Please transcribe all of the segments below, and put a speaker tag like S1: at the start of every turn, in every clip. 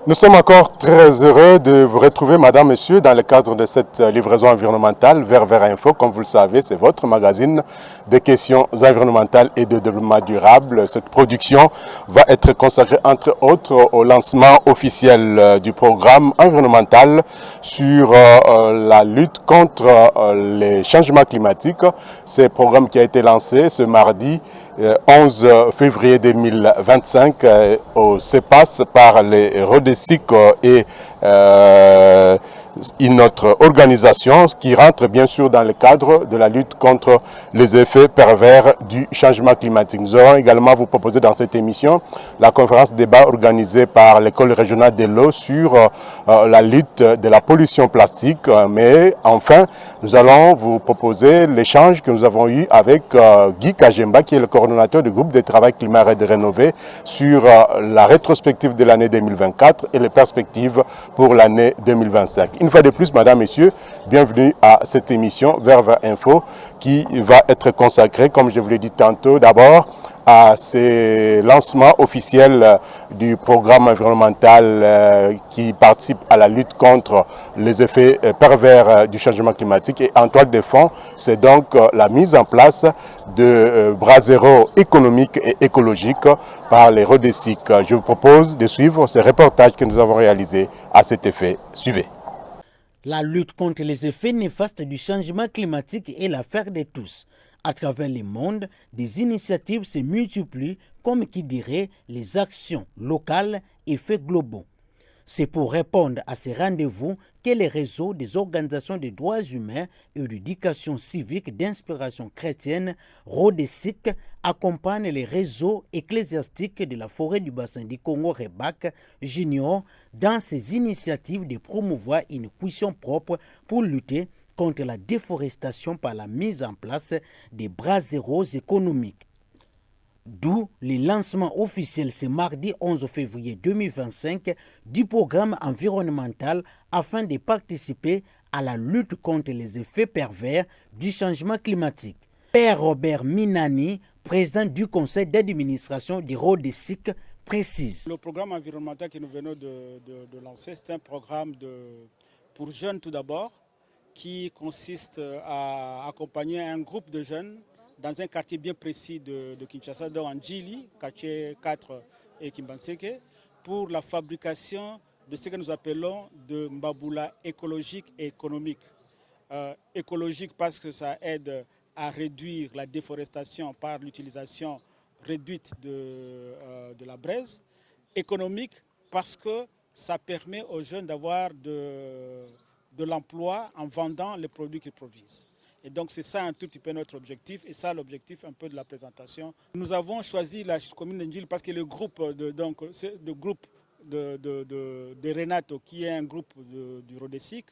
S1: Nous sommes encore très heureux de vous retrouver, Madame, Monsieur, dans le cadre de cette livraison environnementale Vert Info. Comme vous le savez, c'est votre magazine des questions environnementales et de développement durable. Cette production va être consacrée, entre autres, au lancement officiel du programme environnemental sur la lutte contre les changements climatiques. C'est un programme qui a été lancé ce mardi 11 février 2025 au CEPAS par les RODESIC et notre organisation qui rentre bien sûr dans le cadre de la lutte contre les effets pervers du changement climatique. Nous allons également vous proposer dans cette émission la conférence débat organisée par l'école régionale de l'eau sur la lutte de la pollution plastique. Mais enfin, nous allons vous proposer l'échange que nous avons eu avec Guy Kajemba, qui est le coordonnateur du groupe de travail climat et de rénové sur la rétrospective de l'année 2024 et les perspectives pour l'année 2025. Une fois de plus, Madame, Messieurs, bienvenue à cette émission Vert Info qui va être consacrée, comme je vous l'ai dit tantôt, d'abord à ce lancement officiel du programme environnemental qui participe à la lutte contre les effets pervers du changement climatique. Et en toile de fond, c'est donc la mise en place de bras zéro économique et écologique par les RODESIC. Je vous propose de suivre ce reportage que nous avons réalisé à cet effet. Suivez.
S2: La lutte contre les effets néfastes du changement climatique est l'affaire de tous. À travers le monde, des initiatives se multiplient, comme qui dirait les actions locales, effets globaux. C'est pour répondre à ces rendez-vous que les réseaux des organisations des droits humains et d'éducation civique d'inspiration chrétienne, RODESIC, accompagnent les réseaux ecclésiastiques de la forêt du bassin du Congo, REBAC, Junior, dans ces initiatives de promouvoir une cuisson propre pour lutter contre la déforestation par la mise en place des bras zéro économiques. D'où le lancement officiel ce mardi 11 février 2025 du programme environnemental afin de participer à la lutte contre les effets pervers du changement climatique. Père Robert Minani, président du conseil d'administration du RODESIC, précise.
S3: Le programme environnemental que nous venons de lancer, c'est un programme pour jeunes tout d'abord, qui consiste à accompagner un groupe de jeunes dans un quartier bien précis de Kinshasa, dans Ndjili, quartier 4 et Kimbanseke, pour la fabrication de ce que nous appelons de Mbaboula écologique et économique. Écologique parce que ça aide à réduire la déforestation par l'utilisation réduite de la braise. Économique parce que ça permet aux jeunes d'avoir de l'emploi en vendant les produits qu'ils produisent. Et donc c'est ça un tout petit peu notre objectif et ça l'objectif un peu de la présentation. Nous avons choisi la commune de Ndjili parce que le groupe de Renato, qui est un groupe du RODESIC,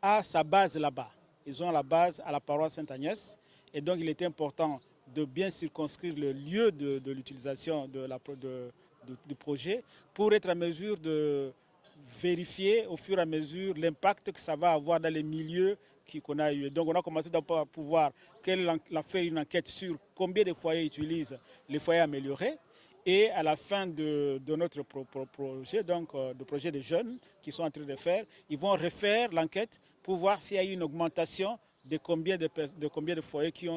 S3: a sa base là-bas. Ils ont la base à la paroisse Sainte-Agnès et donc il était important de bien circonscrire le lieu de l'utilisation du projet pour être en mesure de vérifier au fur et à mesure l'impact que ça va avoir dans les milieux qu'on a eu. Donc on a commencé à pouvoir faire une enquête sur combien de foyers utilisent les foyers améliorés. Et à la fin de notre projet, donc le projet des jeunes qui sont en train de faire, ils vont refaire l'enquête pour voir s'il y a eu une augmentation de combien de foyers qui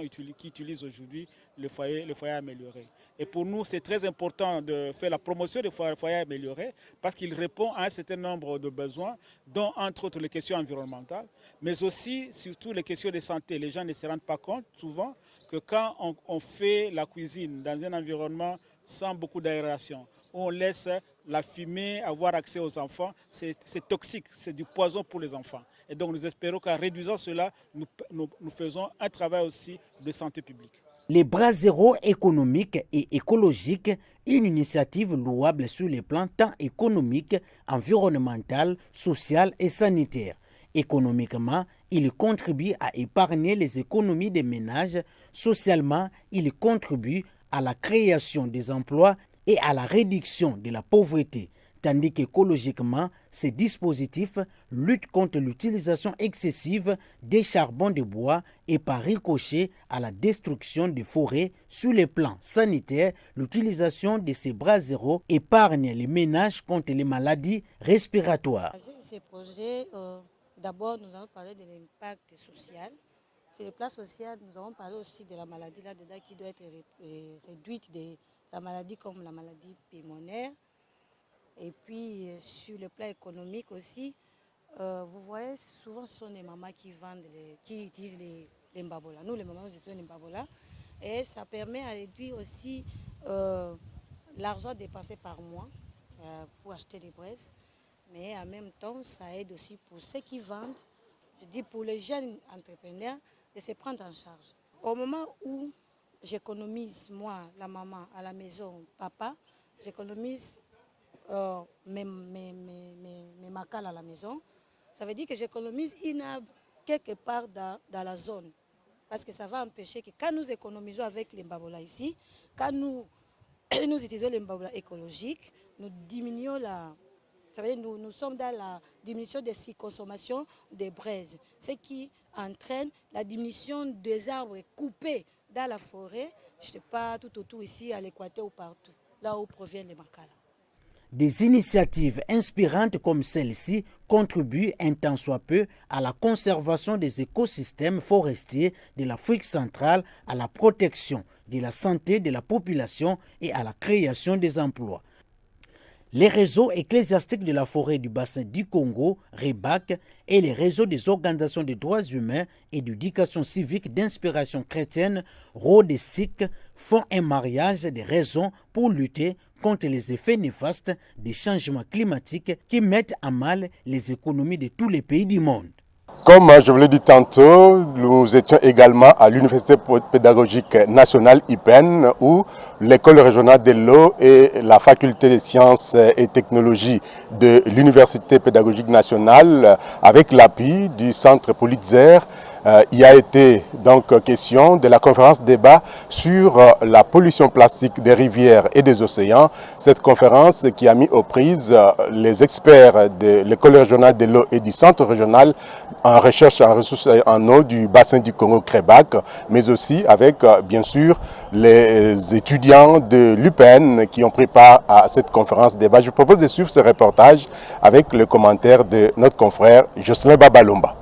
S3: utilisent aujourd'hui le foyer amélioré. Et pour nous, c'est très important de faire la promotion des foyers améliorés parce qu'il répond à un certain nombre de besoins, dont entre autres les questions environnementales, mais aussi, surtout, les questions de santé. Les gens ne se rendent pas compte souvent que quand on fait la cuisine dans un environnement sans beaucoup d'aération, où on laisse la fumée avoir accès aux enfants, c'est toxique, c'est du poison pour les enfants. Et donc nous espérons qu'en réduisant cela, nous faisons un travail aussi de santé publique.
S2: Les bras zéro économique et écologique, une initiative louable sur les plans tant économique, environnemental, social et sanitaire. Économiquement, il contribue à épargner les économies des ménages. Socialement, il contribue à la création des emplois et à la réduction de la pauvreté. tandis qu'écologiquement, ces dispositifs luttent contre l'utilisation excessive des charbons de bois et par ricochet à la destruction des forêts. Sur le plan sanitaire, l'utilisation de ces bras zéro épargne les ménages contre les maladies respiratoires.
S4: Ces projets, d'abord, nous allons parler de l'impact social. Sur le plan social, nous allons parler aussi de la maladie là-dedans qui doit être réduite, de la maladie comme la maladie pulmonaire. Et puis, sur le plan économique aussi, vous voyez, souvent ce sont les mamans qui vendent, qui utilisent les mbabola. Nous, les mamans, nous utilisons les mbabola. Et ça permet à réduire aussi l'argent dépensé par mois pour acheter les braises. Mais en même temps, ça aide aussi pour ceux qui vendent, je dis pour les jeunes entrepreneurs, de se prendre en charge. Au moment où j'économise, moi, la maman, à la maison, papa, j'économise mes macales à la maison, ça veut dire que j'économise une arbre quelque part dans la zone. Parce que ça va empêcher que quand nous économisons avec les mbabola ici, quand nous utilisons les mbabola écologiques, nous diminuons ça veut dire nous sommes dans la diminution des consommations des braises, ce qui entraîne la diminution des arbres coupés dans la forêt, je ne sais pas, tout autour ici, à l'équateur ou partout, là où proviennent les macala.
S2: Des initiatives inspirantes comme celle-ci contribuent un tant soit peu à la conservation des écosystèmes forestiers de l'Afrique centrale, à la protection de la santé de la population et à la création des emplois. Les réseaux ecclésiastiques de la forêt du bassin du Congo, REBAC, et les réseaux des organisations des droits humains et d'éducation civique d'inspiration chrétienne, RODESIC, font un mariage des raisons pour lutter contre les effets néfastes des changements climatiques qui mettent à mal les économies de tous les pays du monde.
S1: Comme je vous l'ai dit tantôt, nous étions également à l'Université pédagogique nationale IPEN où l'école régionale de l'eau et la faculté des sciences et technologies de l'Université pédagogique nationale, avec l'appui du centre Pulitzer, il y a été donc question de la conférence débat sur la pollution plastique des rivières et des océans. Cette conférence qui a mis aux prises les experts de l'école régionale de l'eau et du centre régional en recherche en ressources en eau du bassin du Congo REBAC, mais aussi avec bien sûr les étudiants de l'UPN qui ont pris part à cette conférence débat. Je vous propose de suivre ce reportage avec le commentaire de notre confrère Jocelyn Babalomba.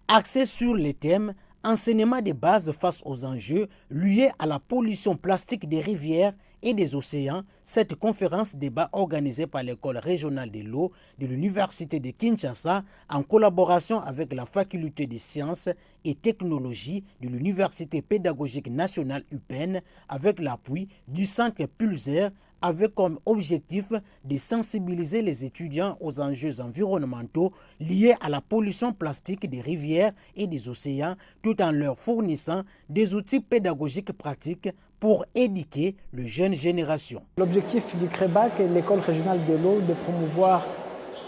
S2: Axé sur les thèmes enseignement de base face aux enjeux liés à la pollution plastique des rivières et des océans, cette conférence débat organisée par l'école régionale de l'eau de l'Université de Kinshasa en collaboration avec la faculté des sciences et technologies de l'Université pédagogique nationale UPEN avec l'appui du centre Pulitzer avait comme objectif de sensibiliser les étudiants aux enjeux environnementaux liés à la pollution plastique des rivières et des océans, tout en leur fournissant des outils pédagogiques pratiques pour éduquer les jeunes générations.
S5: L'objectif du CREBAC et l'école régionale de l'eau de promouvoir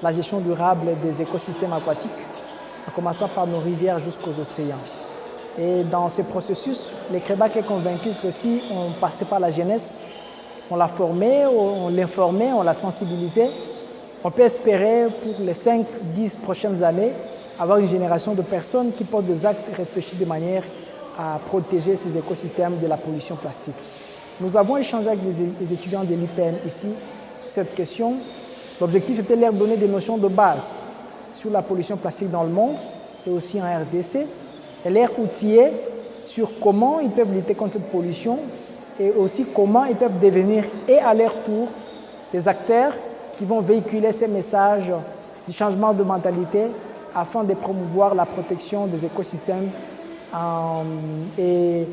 S5: la gestion durable des écosystèmes aquatiques, en commençant par nos rivières jusqu'aux océans. Et dans ce processus, le CREBAC est convaincu que si on passait par la jeunesse, on l'a formé, on l'informait, on l'a sensibilisé, on peut espérer pour les 5-10 prochaines années avoir une génération de personnes qui posent des actes réfléchis de manière à protéger ces écosystèmes de la pollution plastique. Nous avons échangé avec les étudiants de l'IPN ici sur cette question. L'objectif était de leur donner des notions de base sur la pollution plastique dans le monde et aussi en RDC et leur outiller sur comment ils peuvent lutter contre cette pollution et aussi comment ils peuvent devenir et à leur tour des acteurs qui vont véhiculer ces messages du changement de mentalité afin de promouvoir la protection des écosystèmes et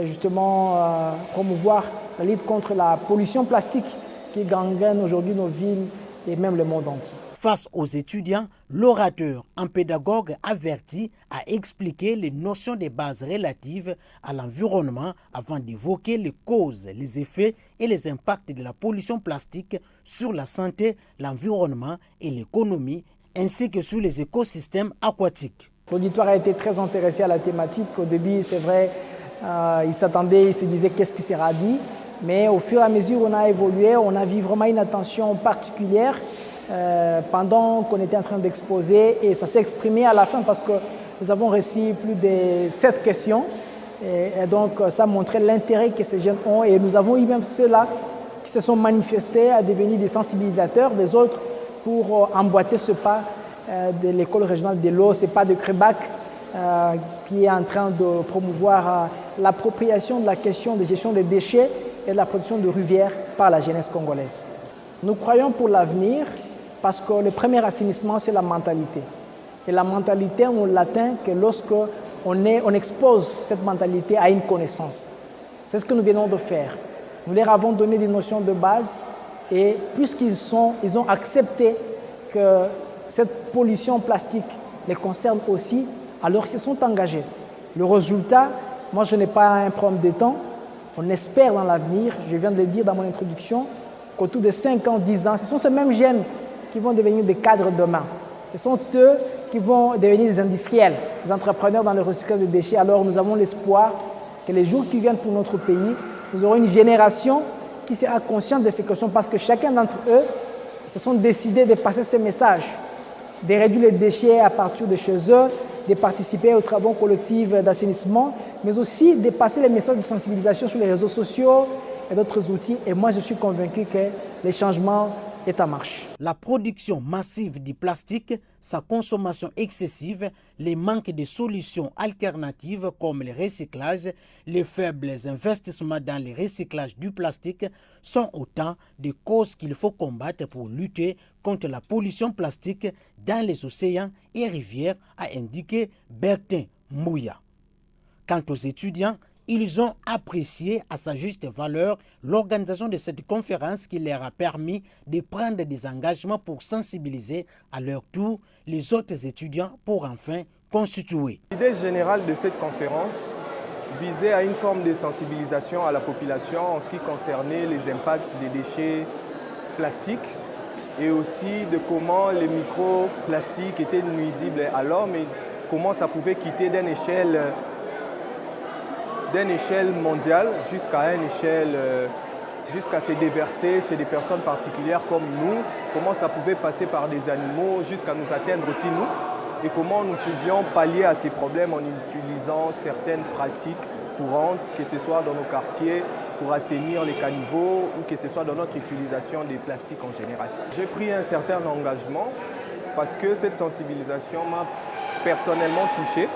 S5: justement promouvoir la lutte contre la pollution plastique qui gangrène aujourd'hui nos villes et même le monde entier.
S2: Face aux étudiants, l'orateur, un pédagogue averti, a expliqué les notions de base relatives à l'environnement avant d'évoquer les causes, les effets et les impacts de la pollution plastique sur la santé, l'environnement et l'économie, ainsi que sur les écosystèmes aquatiques.
S5: L'auditoire a été très intéressé à la thématique. Au début, c'est vrai, il s'attendait, il se disait qu'est-ce qui sera dit. Mais au fur et à mesure où on a évolué, on a vu vraiment une attention particulière pendant qu'on était en train d'exposer. Et ça s'est exprimé à la fin parce que nous avons reçu plus de 7 questions. Et donc, ça montrait l'intérêt que ces jeunes ont. Et nous avons eu même ceux-là qui se sont manifestés à devenir des sensibilisateurs des autres pour emboîter ce pas de l'école régionale de l'eau, ce pas de Crébac, qui est en train de promouvoir l'appropriation de la question de gestion des déchets et de la production de rivières par la jeunesse congolaise. Nous croyons pour l'avenir parce que le premier assainissement, c'est la mentalité. Et la mentalité, on l'atteint que lorsque on expose cette mentalité à une connaissance. C'est ce que nous venons de faire. Nous leur avons donné des notions de base et puisqu'ils ont accepté que cette pollution plastique les concerne aussi, alors ils se sont engagés. Le résultat, moi je n'ai pas un problème de temps. On espère dans l'avenir, je viens de le dire dans mon introduction, qu'autour de 5 ans, 10 ans, ce sont ces mêmes jeunes qui vont devenir des cadres demain. Ce sont eux qui vont devenir des industriels, des entrepreneurs dans le recyclage de déchets. Alors nous avons l'espoir que les jours qui viennent pour notre pays, nous aurons une génération qui sera consciente de ces questions parce que chacun d'entre eux se sont décidés de passer ce message, de réduire les déchets à partir de chez eux, de participer aux travaux collectifs d'assainissement, mais aussi de passer les messages de sensibilisation sur les réseaux sociaux et d'autres outils. Et moi, je suis convaincu que les changements est en marche.
S2: La production massive du plastique, sa consommation excessive, les manques de solutions alternatives comme le recyclage, les faibles investissements dans le recyclage du plastique sont autant de causes qu'il faut combattre pour lutter contre la pollution plastique dans les océans et rivières, a indiqué Bertin Mouya. Quant aux étudiants, ils ont apprécié à sa juste valeur l'organisation de cette conférence qui leur a permis de prendre des engagements pour sensibiliser à leur tour les autres étudiants pour enfin constituer.
S6: L'idée générale de cette conférence visait à une forme de sensibilisation à la population en ce qui concernait les impacts des déchets plastiques et aussi de comment les microplastiques étaient nuisibles à l'homme et comment ça pouvait quitter d'une échelle mondiale jusqu'à se déverser chez des personnes particulières comme nous, comment ça pouvait passer par des animaux jusqu'à nous atteindre aussi nous, et comment nous pouvions pallier à ces problèmes en utilisant certaines pratiques courantes, que ce soit dans nos quartiers pour assainir les caniveaux ou que ce soit dans notre utilisation des plastiques en général. J'ai pris un certain engagement parce que cette sensibilisation m'a personnellement touché,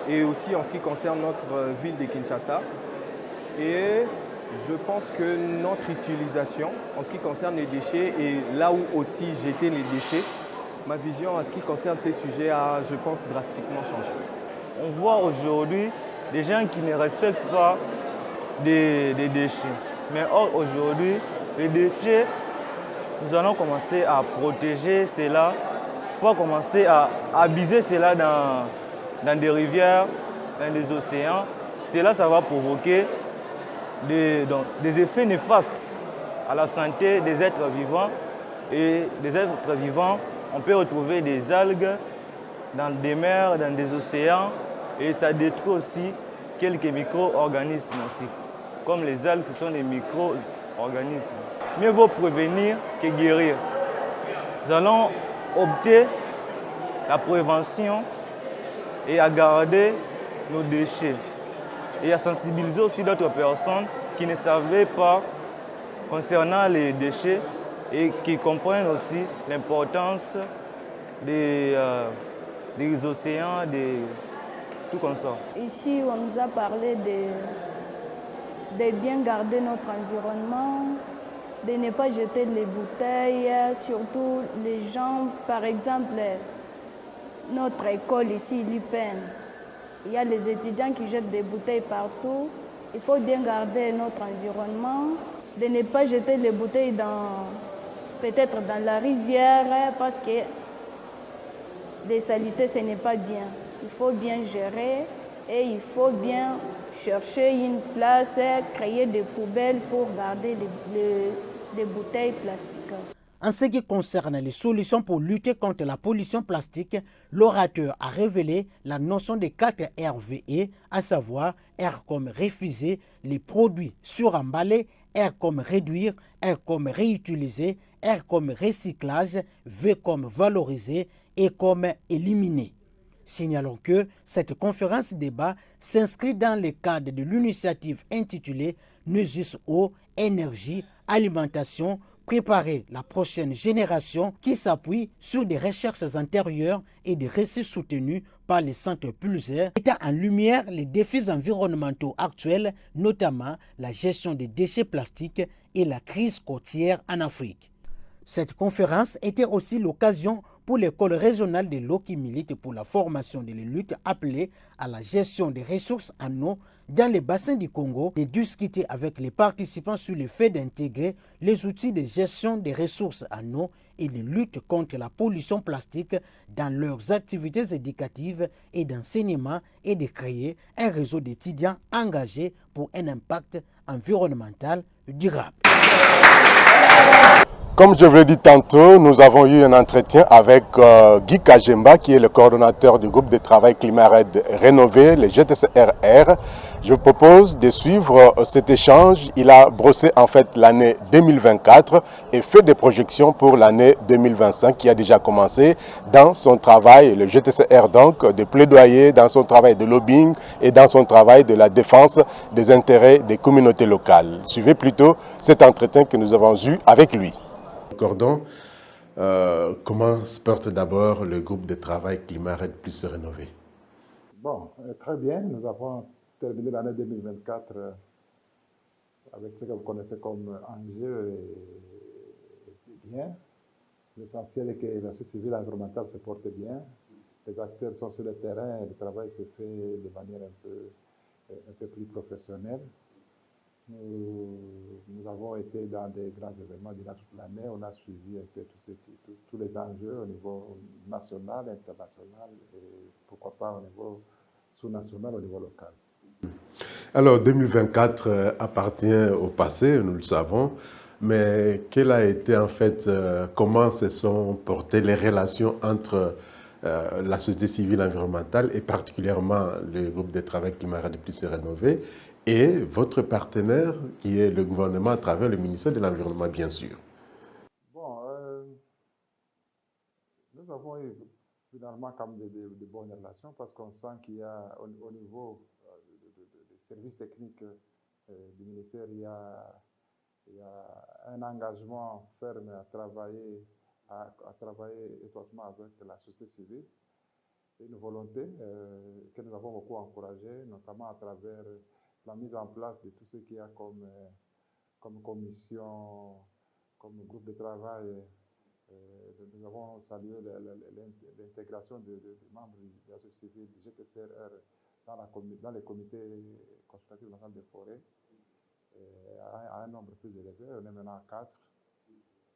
S6: et aussi en ce qui concerne notre ville de Kinshasa. Et je pense que notre utilisation en ce qui concerne les déchets et là où aussi jeter les déchets, ma vision en ce qui concerne ces sujets a, je pense, drastiquement changé.
S7: On voit aujourd'hui des gens qui ne respectent pas des déchets. Mais or, aujourd'hui, les déchets, nous allons commencer à protéger cela, pour commencer à abuser cela dans des rivières, dans des océans. Cela, ça va provoquer des effets néfastes à la santé des êtres vivants. Et des êtres vivants, on peut retrouver des algues dans des mers, dans des océans, et ça détruit aussi quelques micro-organismes aussi, comme les algues qui sont des micro-organismes. Mieux vaut prévenir que guérir. Nous allons opter la prévention et à garder nos déchets et à sensibiliser aussi d'autres personnes qui ne savaient pas concernant les déchets et qui comprennent aussi l'importance des océans, tout comme ça.
S8: Ici, on nous a parlé de bien garder notre environnement, de ne pas jeter les bouteilles, surtout les gens, par exemple, notre école ici, l'UPEN, il y a les étudiants qui jettent des bouteilles partout. Il faut bien garder notre environnement, de ne pas jeter les bouteilles peut-être dans la rivière, parce que les saletés, ce n'est pas bien. Il faut bien gérer et il faut bien chercher une place, créer des poubelles pour garder les bouteilles plastiques.
S2: En ce qui concerne les solutions pour lutter contre la pollution plastique, l'orateur a révélé la notion des 4 RVE, à savoir R comme refuser, les produits suremballés, R comme réduire, R comme réutiliser, R comme recyclage, V comme valoriser et comme éliminer. Signalons que cette conférence débat s'inscrit dans le cadre de l'initiative intitulée Nusus eau, énergie, alimentation, préparer la prochaine génération qui s'appuie sur des recherches antérieures et des récits soutenus par les centres Pulsar, mettant en lumière les défis environnementaux actuels, notamment la gestion des déchets plastiques et la crise côtière en Afrique. Cette conférence était aussi l'occasion pour l'école régionale de l'eau qui milite pour la formation de les luttes appelées à la gestion des ressources en eau dans les bassins du Congo de discuter avec les participants sur le fait d'intégrer les outils de gestion des ressources en eau et de lutte contre la pollution plastique dans leurs activités éducatives et d'enseignement et de créer un réseau d'étudiants engagés pour un impact environnemental durable.
S1: Comme je vous l'ai dit tantôt, nous avons eu un entretien avec Guy Kajemba, qui est le coordonnateur du groupe de travail Climat Red Rénové, le GTCRR. Je vous propose de suivre cet échange. Il a brossé en fait l'année 2024 et fait des projections pour l'année 2025 qui a déjà commencé dans son travail, le GTCR donc, de plaidoyer, dans son travail de lobbying et dans son travail de la défense des intérêts des communautés locales. Suivez plutôt cet entretien que nous avons eu avec lui. Cordon, comment se porte d'abord le groupe de travail Climat Red Plus Rénové?
S9: Bon, très bien. Nous avons terminé l'année 2024 avec ce que vous connaissez comme enjeu et bien. L'essentiel est que la société civile environnementale se porte bien. Les acteurs sont sur le terrain et le travail se fait de manière un peu plus professionnelle. Nous avons été dans des grands événements durant toute l'année. On a suivi un peu tous les enjeux au niveau national, international et pourquoi pas au niveau sous-national, au niveau local.
S1: Alors 2024 appartient au passé, nous le savons, mais quel a été en fait, comment se sont portées les relations entre la société civile environnementale et particulièrement le groupe de travail Climat Red Plus Rénové et votre partenaire qui est le gouvernement à travers le ministère de l'Environnement, bien sûr.
S9: Bon, nous avons eu finalement comme de bonnes relations parce qu'on sent qu'il y a au niveau des services techniques du ministère, il y a un engagement ferme à travailler étroitement avec la société civile. Une volonté que nous avons beaucoup encouragée, notamment à travers la mise en place de tout ce qu'il y a comme commission, comme groupe de travail. Nous avons salué l'intégration des membres de la société civile du GTCRR dans les comités consultatifs nationaux des forêts à un nombre plus élevé. On est maintenant à 4.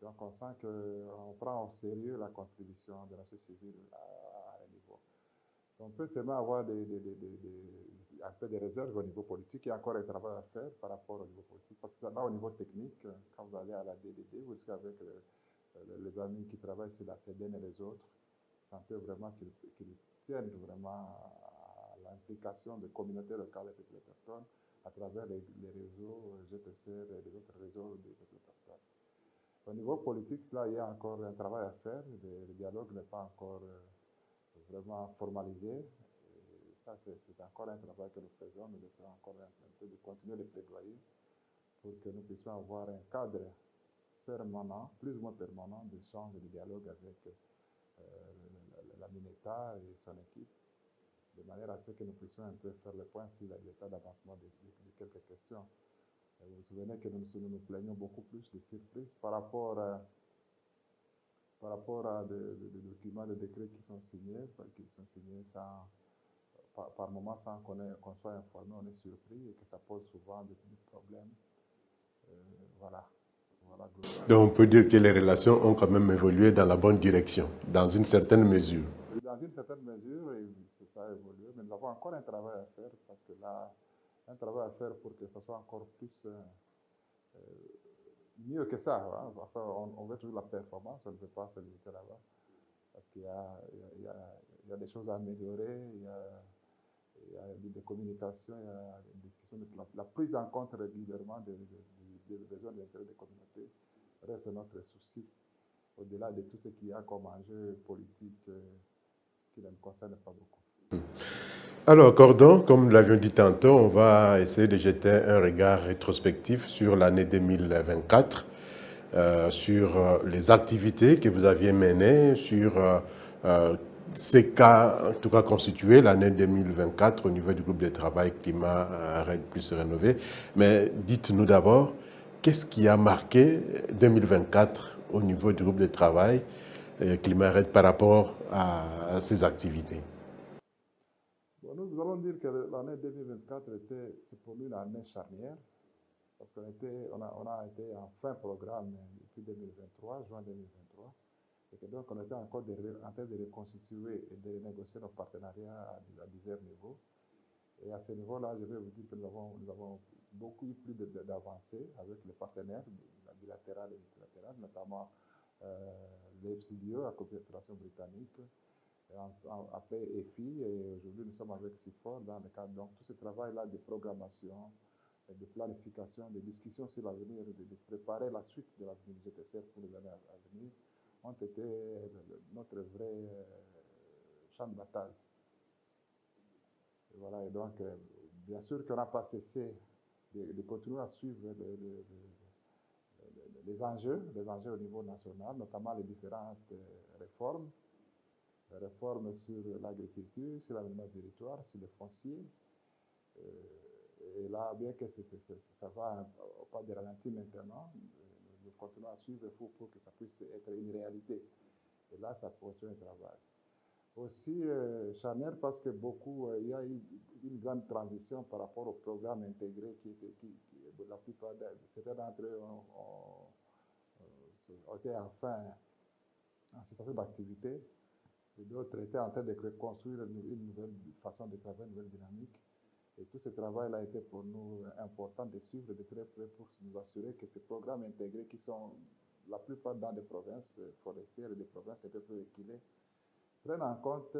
S9: Donc on sent qu'on prend au sérieux la contribution de la société civile à un niveau. On peut seulement avoir un peu de réserve au niveau politique. Il y a encore un travail à faire par rapport au niveau politique. Parce que là, au niveau technique, quand vous allez à la DDD, vous êtes avec les amis qui travaillent sur la CDN et les autres, vous sentez vraiment qu'ils tiennent vraiment à l'implication des communautés locales et des peuples autochtones à travers les réseaux GTCR et les autres réseaux des peuples autochtones. Au niveau politique, là, il y a encore un travail à faire. Le dialogue n'est pas encore vraiment formalisé. Et ça, c'est encore un travail que nous faisons. Nous essayons encore un peu de continuer le plaidoyer pour que nous puissions avoir un cadre permanent, plus ou moins permanent, d'échange et de dialogue avec la MINETA et son équipe, de manière à ce que nous puissions un peu faire le point sur l'état d'avancement de quelques questions. Vous vous souvenez que nous plaignons beaucoup plus de surprises par rapport à des documents, des décrets qui sont signés sans, par moment sans qu'on soit informé, on est surpris et que ça pose souvent des problèmes. Voilà.
S1: Donc on peut dire que les relations ont quand même évolué dans la bonne direction, dans une certaine mesure.
S9: Dans une certaine mesure, ça a évolué, mais nous avons encore un travail à faire parce que là, un travail à faire pour que ça soit encore plus mieux que ça. Hein. Enfin, on veut toujours la performance, on ne veut pas se limiter là-bas. Parce qu'il y a des choses à améliorer, il y a des communications, il y a des discussions, la prise en compte régulièrement du des besoins de l'intérêt des communautés reste notre souci, au-delà de tout ce qu'il y a comme enjeu politique qui ne nous concerne pas beaucoup.
S1: Alors, Cordon, comme nous l'avions dit tantôt, on va essayer de jeter un regard rétrospectif sur l'année 2024, sur les activités que vous aviez menées, sur ces cas, en tout cas constitués l'année 2024 au niveau du groupe de travail Climat RED plus rénové. Mais dites-nous d'abord, qu'est-ce qui a marqué 2024 au niveau du groupe de travail Climat RED par rapport à ces activités?
S9: Bon, nous allons dire que l'année 2024 c'est pour nous une année charnière, parce qu'on a été en fin programme depuis 2023, juin 2023, et que donc on était encore en train de reconstituer et de renégocier nos partenariats à divers niveaux. Et à ce niveau-là, je vais vous dire que nous avons beaucoup plus d'avancées avec les partenaires bilatérales et multilatérales, notamment le FCDO, la coopération britannique, appelé EFI, et aujourd'hui nous sommes avec CIFOR dans le cadre. Donc tout ce travail-là de programmation, de planification, de discussion sur l'avenir, de préparer la suite de l'avenir du GTCR pour les années à venir, ont été notre vrai champ de bataille. Et voilà, et donc, bien sûr qu'on n'a pas cessé de continuer à suivre les enjeux au niveau national, notamment les différentes réformes sur l'agriculture, sur l'aménagement du territoire, sur le foncier. Et là, bien que ça va au pas de ralenti maintenant, nous continuons à suivre pour que ça puisse être une réalité. Et là, ça poursuit un travail. Aussi, charnière parce que il y a eu une grande transition par rapport au programme intégré qui la plupart certains d'entre eux ont été enfin en situation d'activité, et d'autres étaient en train de reconstruire une nouvelle façon de travailler, une nouvelle dynamique. Et tout ce travail a été pour nous important de suivre de très près pour nous assurer que ces programmes intégrés, qui sont la plupart dans des provinces forestières et des provinces un peu plus reculées, prennent en compte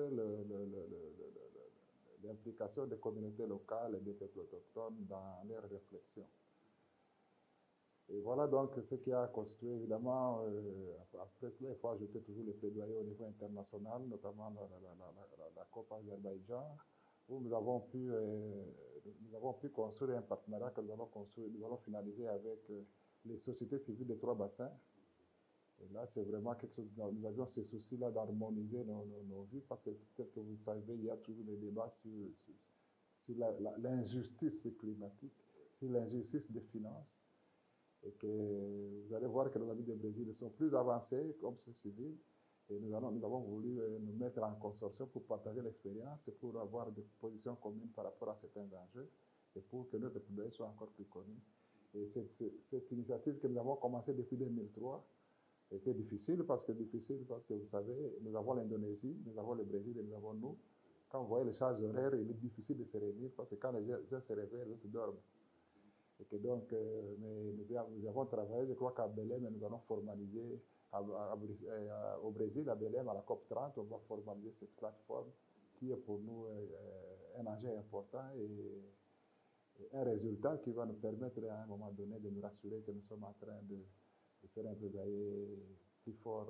S9: l'implication des communautés locales et des peuples autochtones dans leurs réflexions. Et voilà donc ce qui a constitué évidemment, après cela, il faut ajouter toujours les plaidoyers au niveau international, notamment la COP Azerbaïdjan, où nous avons pu construire un partenariat que nous allons finaliser avec les sociétés civiles des 3 bassins. Et là, c'est vraiment quelque chose, nous avions ces soucis-là d'harmoniser nos vues, parce que peut-être que vous le savez, il y a toujours des débats sur l'injustice climatique, sur l'injustice des finances, et que vous allez voir que nos amis du Brésil sont plus avancés comme ce civil, et nous avons voulu nous mettre en consortium pour partager l'expérience et pour avoir des positions communes par rapport à certains enjeux, et pour que notre plaidoyer soit encore plus connu. Et cette initiative que nous avons commencée depuis 2003, était difficile parce que vous savez, nous avons l'Indonésie, nous avons le Brésil et nous avons nous. Quand vous voyez les charges horaires, il est difficile de se réunir parce que quand les gens se réveillent, les autres dorment. Et que donc, nous avons travaillé, je crois qu'à Belém, nous allons formaliser, au Brésil, à Belém, à la COP30, on va formaliser cette plateforme qui est pour nous un enjeu important et un résultat qui va nous permettre à un moment donné de nous rassurer que nous sommes en train de faire un plaidoyer plus fort,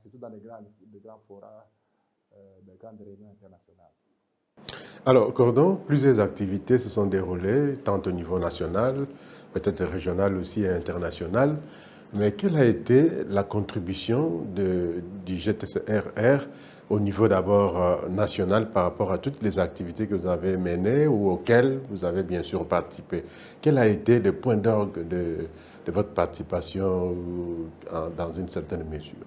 S9: surtout dans les grands forats, des grandes réunions internationales.
S1: Alors, Cordon, plusieurs activités se sont déroulées, tant au niveau national, peut-être régional aussi et international. Mais quelle a été la contribution du GTCR au niveau d'abord national par rapport à toutes les activités que vous avez menées ou auxquelles vous avez bien sûr participé? Quel a été le point d'orgue de votre participation dans une certaine mesure?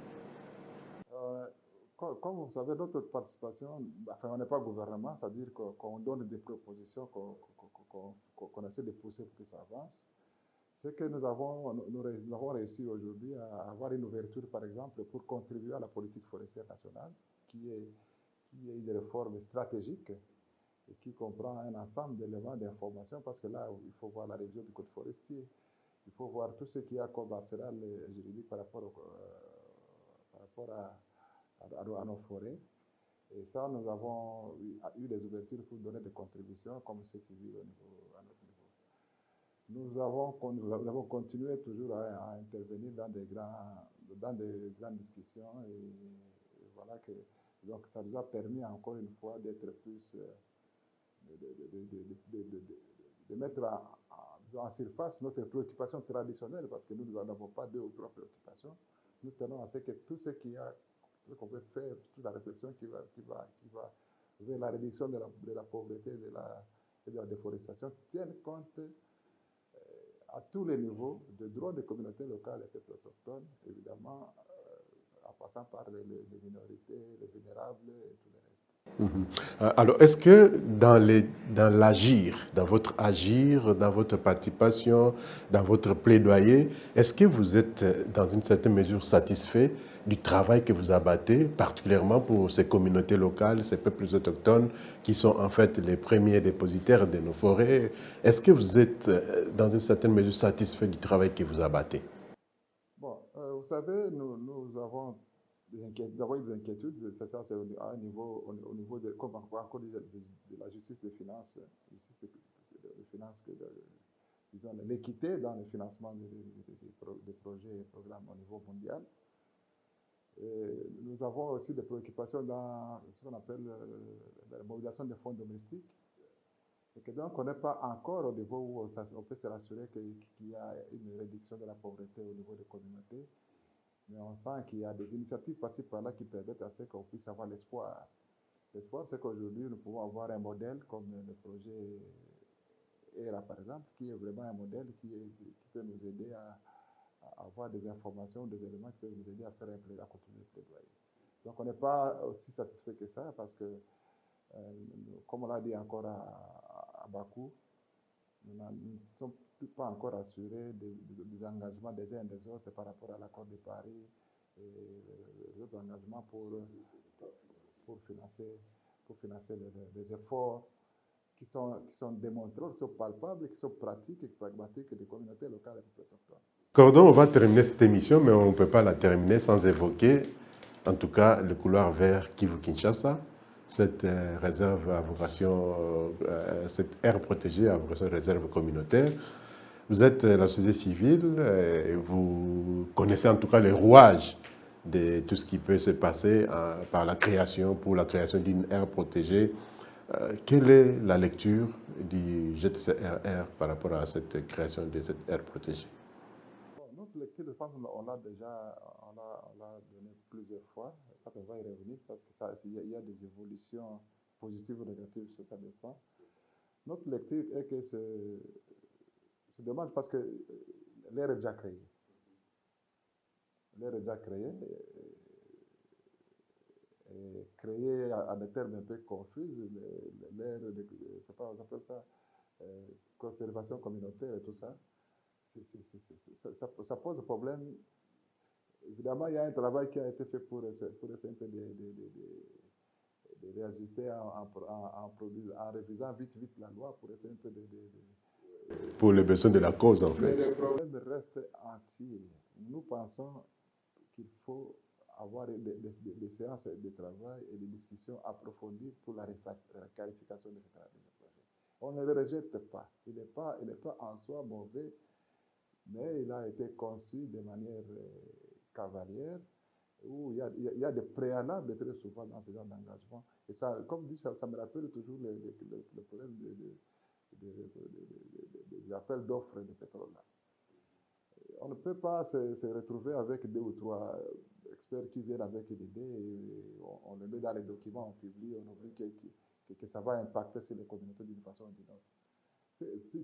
S9: Comme vous savez, notre participation, enfin, on n'est pas gouvernement, c'est-à-dire qu'on donne des propositions, qu'on essaie de pousser pour que ça avance. C'est que nous avons réussi aujourd'hui à avoir une ouverture, par exemple, pour contribuer à la politique forestière nationale, qui est une réforme stratégique et qui comprend un ensemble d'éléments d'information, parce que là, il faut voir la révision du code forestier, il faut voir tout ce qu'il y a comme arsenal juridique par rapport à nos forêts. Et ça, nous avons eu des ouvertures pour donner des contributions comme c'est civil à notre niveau. nous avons continué toujours à intervenir dans des grandes discussions et voilà que donc ça nous a permis encore une fois d'être plus de mettre en surface notre préoccupation traditionnelle parce que nous n'avons pas deux ou trois préoccupations. Nous tenons à ce que tout ce qu'on peut faire, toute la réflexion qui va vers la réduction de la pauvreté et de la déforestation tienne compte à tous les niveaux de droits des communautés locales et peuples autochtones, évidemment, en passant par les minorités, les vulnérables et tout le reste.
S1: Alors, est-ce que dans l'agir, dans votre agir, dans votre participation, dans votre plaidoyer, est-ce que vous êtes dans une certaine mesure satisfait du travail que vous abattez, particulièrement pour ces communautés locales, ces peuples autochtones qui sont en fait les premiers dépositaires de nos forêts? Est-ce que vous êtes dans une certaine mesure satisfait du travail que vous abattez?
S9: Bon, vous savez, nous avons des inquiétudes, c'est ça, c'est à un niveau, au niveau de, comme encore de la justice des finances, disons, l'équité dans le financement des projets et programmes au niveau mondial. Et nous avons aussi des préoccupations dans ce qu'on appelle la mobilisation des fonds domestiques. Et que donc, on n'est pas encore au niveau où on peut se rassurer qu'il y a une réduction de la pauvreté au niveau des communautés. Mais on sent qu'il y a des initiatives par-ci par-là qui permettent à ce qu'on puisse avoir l'espoir. L'espoir, c'est qu'aujourd'hui, nous pouvons avoir un modèle comme le projet ERA, par exemple, qui est vraiment un modèle qui peut nous aider à avoir des informations, des éléments qui peuvent nous aider à continuer le plaidoyer. Donc, on n'est pas aussi satisfait que ça parce que, comme on l'a dit encore à Bakou, nous ne sommes pas encore assurés des engagements des uns et des autres par rapport à l'accord de Paris et les autres engagements pour financer les efforts qui sont démontrés, qui sont palpables, qui sont pratiques et pragmatiques des communautés locales et autochtones.
S1: Cordon, on va terminer cette émission, mais on ne peut pas la terminer sans évoquer, en tout cas, le couloir vers Kivu-Kinshasa, cette réserve à vocation, cette aire protégée à vocation réserve communautaire. Vous êtes la société civile, et vous connaissez en tout cas les rouages de tout ce qui peut se passer pour la création d'une aire protégée. Quelle est la lecture du GTCRR par rapport à cette création de cette aire protégée?
S9: Notre lecture, je pense qu'on l'a déjà donné plusieurs fois. On va y revenir parce qu'il y a des évolutions positives ou négatives, ça dépend. Notre lecture est que c'est dommage parce que l'air est déjà créé. L'air est déjà créé. Et créé à des termes un peu confus. L'air, on appelle ça conservation communautaire et tout ça. Ça pose problème. Évidemment, il y a un travail qui a été fait pour essayer un peu de réajuster en révisant vite la loi pour essayer un peu
S1: pour les besoins de la cause, en fait.
S9: Mais le problème reste entier. Nous pensons qu'il faut avoir des séances de travail et des discussions approfondies pour la qualification de ce projet. On ne le rejette pas. Il n'est pas en soi mauvais, mais il a été conçu de manière cavalière, où il y a des préalables très souvent dans ce genre d'engagement. Et ça, comme dit, ça me rappelle toujours le problème des appels d'offres de pétrole. On ne peut pas se retrouver avec deux ou trois experts qui viennent avec une idée et on le met dans les documents, on publie, on oublie que ça va impacter sur les communautés d'une façon ou d'une autre.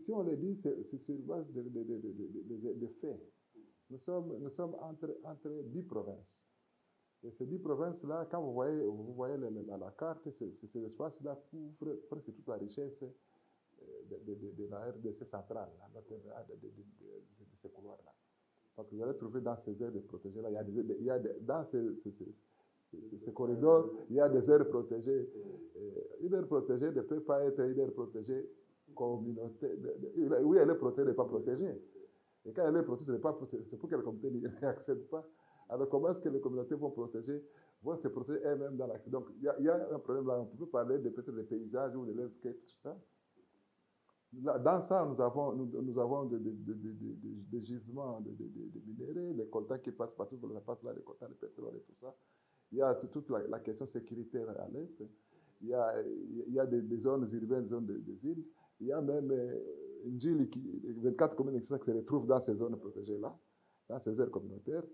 S9: Si on le dit, c'est sur base de faits. Nous sommes entre 10 provinces. Et ces 10 provinces-là, quand vous voyez la carte, ces espaces-là couvrent presque toute la richesse de la RDC centrale, de ces couloirs-là. Parce que vous allez trouver dans ces aires protégées-là, dans ces corridors, il y a des aires protégées. Une aire protégée ne peut pas être une aire protégée communautaire. Oui, elle est protégée, elle n'est pas protégée. Et quand elle est protégée, c'est pour que les communautés n'y accèdent pas. Alors comment est-ce que les communautés vont se protéger elles-mêmes dans l'accès? Donc il y a un problème là, on peut parler de peut-être des paysages ou de landscape, tout ça. Dans ça, nous avons des gisements de minéraux, les coltas qui passent partout, ça passe là, les coltas de pétrole et tout ça. Il y a toute la question sécuritaire à l'est. Il y a des zones urbaines, des zones de ville. Il y a même une ville 24 communes qui se retrouvent dans ces zones protégées-là, dans ces aires communautaires.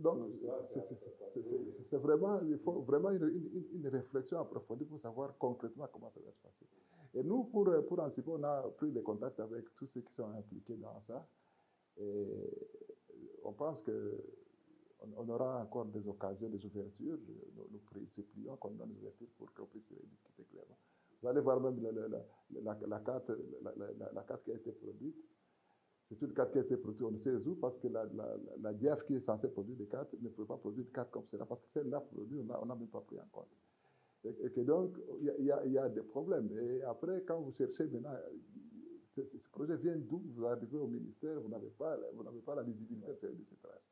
S9: Donc, c'est vraiment, il faut vraiment une réflexion approfondie pour savoir concrètement comment ça va se passer. Et nous, pour anticiper, on a pris des contacts avec tous ceux qui sont impliqués dans ça. Et on pense qu'on aura encore des occasions, des ouvertures. Nous supplions qu'on donne des ouvertures pour qu'on puisse discuter clairement. Vous allez voir même la carte qui a été produite. C'est une carte qui a été produite, on ne sait où, parce que la DIAF qui est censée produire des cartes ne peut pas produire une carte comme cela, parce que celle-là produite, on n'a même pas pris en compte. Et que donc, il y a des problèmes. Et après, quand vous cherchez maintenant, ce projet vient d'où? Vous arrivez au ministère, vous n'avez pas la visibilité de ces traces.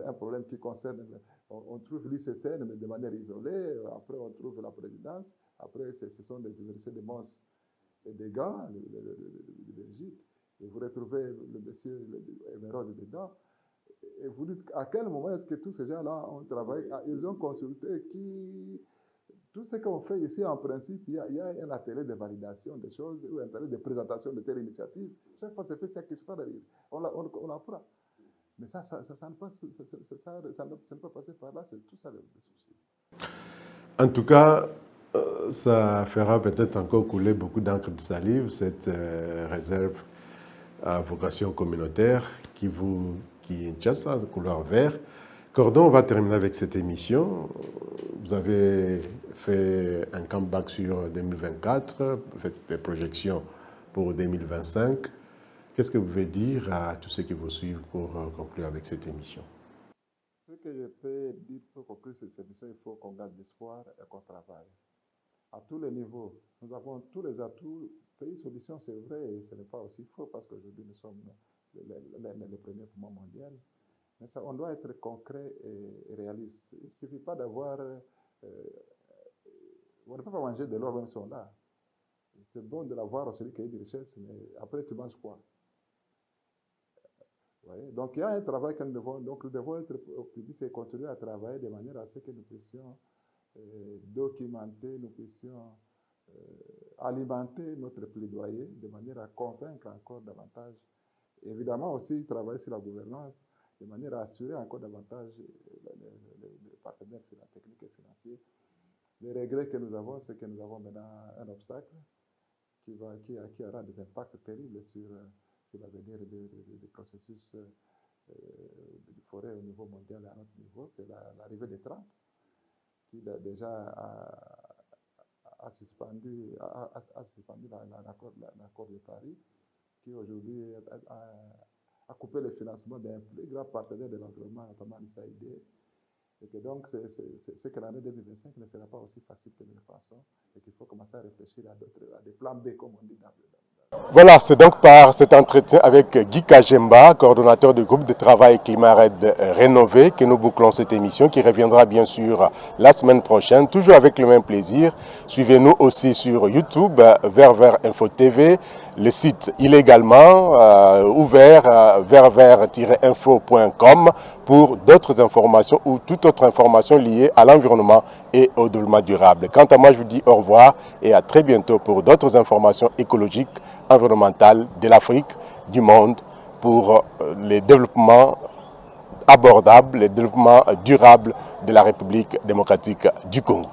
S9: Un problème qui concerne, on trouve l'ICCN, mais de manière isolée. Après, on trouve la présidence. Après, ce sont des universités de Mons et des Gants, de Belgique. Et vous retrouvez le monsieur Emeraude dedans. Et vous dites à quel moment est-ce que tous ces gens-là ont travaillé? Ils ont consulté tout ce qu'on fait ici, en principe, il y a un atelier de validation des choses ou un atelier de présentation de telles initiatives. Chaque fois, c'est fait ça qui se passe. On l'apprend. Mais ça ne peut pas passer par là, c'est tout ça le souci.
S1: En tout cas, ça fera peut-être encore couler beaucoup d'encre de salive, cette réserve à vocation communautaire qui tient sa couleur vert. Cordon, on va terminer avec cette émission. Vous avez fait un comeback sur 2024, vous faites des projections pour 2025. Qu'est-ce que vous pouvez dire à tous ceux qui vous suivent pour conclure avec cette émission?
S9: Ce que je peux dire pour conclure cette émission, il faut qu'on garde l'espoir et qu'on travaille. À tous les niveaux, nous avons tous les atouts. Pays solution, c'est vrai, et ce n'est pas aussi faux parce qu'aujourd'hui, nous sommes les premiers poumons mondiaux. Mais ça, on doit être concret et réaliste. Il ne suffit pas d'avoir... on ne peut pas manger de l'or même si on l'a. C'est bon de l'avoir au celui qui a des richesses, mais après, tu manges quoi? Donc, il y a un travail que nous devons être optimistes et continuer à travailler de manière à ce que nous puissions documenter, nous puissions alimenter notre plaidoyer de manière à convaincre encore davantage. Évidemment aussi travailler sur la gouvernance de manière à assurer encore davantage les partenaires techniques et financiers. Les regrets que nous avons, c'est que nous avons maintenant un obstacle qui aura des impacts terribles sur l'avenir des processus de forêt au niveau mondial et à notre niveau. C'est l'arrivée de Trump qui déjà a suspendu l'accord de Paris, qui aujourd'hui a coupé le financement d'un plus grand partenaire de l'environnement, notamment l'USAID. Et que donc, c'est que l'année 2025 ne sera pas aussi facile que nous le pensons, et qu'il faut commencer à réfléchir à des plans B, comme on dit dans le
S1: Voilà, c'est donc par cet entretien avec Guy Kajemba, coordonnateur du groupe de travail Climared Rénové, que nous bouclons cette émission qui reviendra bien sûr la semaine prochaine, toujours avec le même plaisir. Suivez-nous aussi sur YouTube, Vers Info TV. Le site il est également ouvert, vertvert-info.com pour d'autres informations ou toute autre information liée à l'environnement et au développement durable. Quant à moi, je vous dis au revoir et à très bientôt pour d'autres informations écologiques, environnementales de l'Afrique, du monde, pour les développements abordables, les développements durables de la République démocratique du Congo.